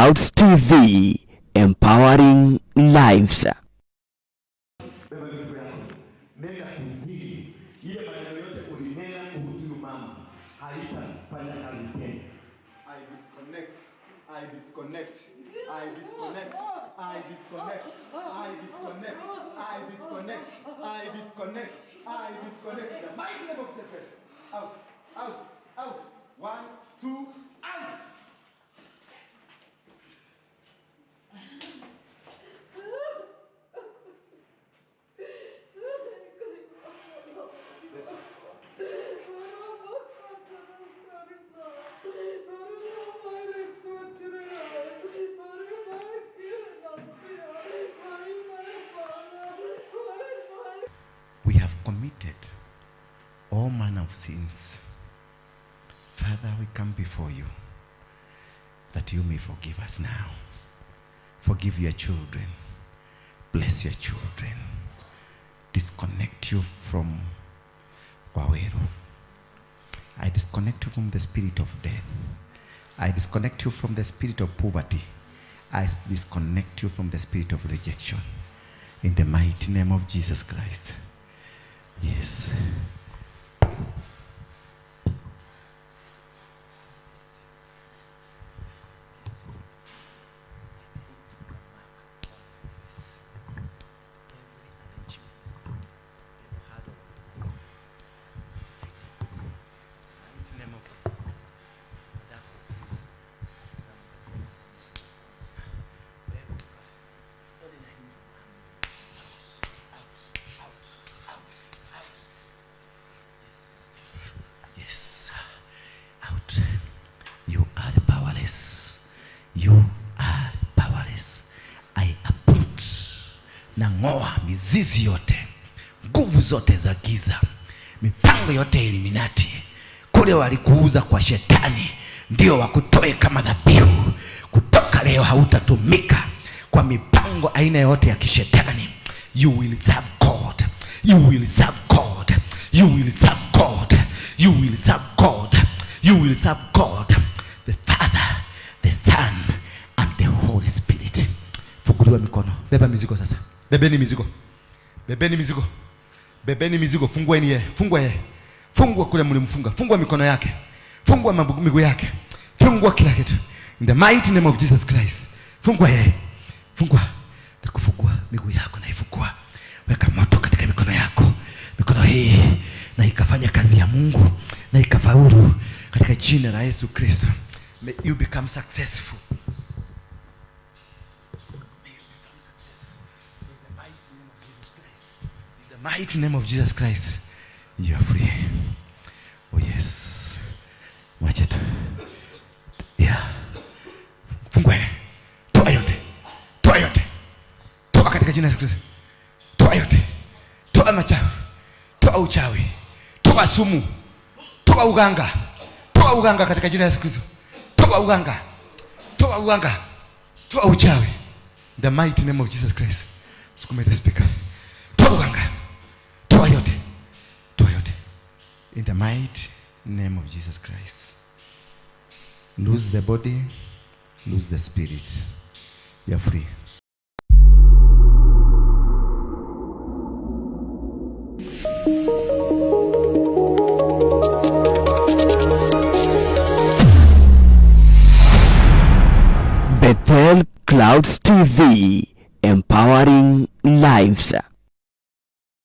Clouds TV, empowering lives. I disconnect. The mighty name of Jesus Christ. Out. 1, 2, out. We have committed all manner of sins. Father, we come before you that you may forgive us now. Forgive your children. Bless your children. Disconnect you from Waruinge. I disconnect you from the spirit of death. I disconnect you from the spirit of poverty. I disconnect you from the spirit of rejection. In the mighty name of Jesus Christ. Yes. You are powerless. You are powerless. I uproot na ng'oa mizizi yote, nguvu zote za giza, mipango yote Illuminati. Kule walikuuza kwa shetani ndio wakutoe kama dhabihu. Kutoka leo hautatumika kwa mipango aina yote ya kishetani. You will serve God. You will serve God. You will serve God. You will serve God. You will serve God. The Father, the Son, and the Holy Spirit. Funguliwa mikono. Beba mizigo sasa. Bebeni mizigo. Bebeni mizigo. Bebeni mizigo. Fungueni yeye. Fungua yeye. Fungua kule mlimfunga. Fungua mikono yake. Fungua miguu yake. Fungua kila kitu. In the mighty name of Jesus Christ. Fungua yeye. Fungua. Takufungua miguu yako na ifungua. Weka moto katika mikono yako. Mikono hii na ikafanya kazi ya Mungu na ikafaulu katika jina la Yesu Kristo. May you become successful. May you become successful in the mighty name of Jesus Christ. In the mighty name of Jesus Christ, you are free. Oh yes. Watch it. Yeah. Fungwe. Toa yote. Toa yote. Toa katika jina la Yesu Kristo. Toa yote. Toa machafu. Toa uchawi. Toa sumu. Toa uganga. Toa uganga katika jina la Yesu Kristo. Toa uganga. Toa uganga. Toa uchawi. In the mighty name of Jesus Christ. Sukume the speaker. Toa uganga. Toa yote. Toa yote. In the mighty name of Jesus Christ. Lose the body. Lose the spirit. You are free. Bethel Clouds TV, empowering lives.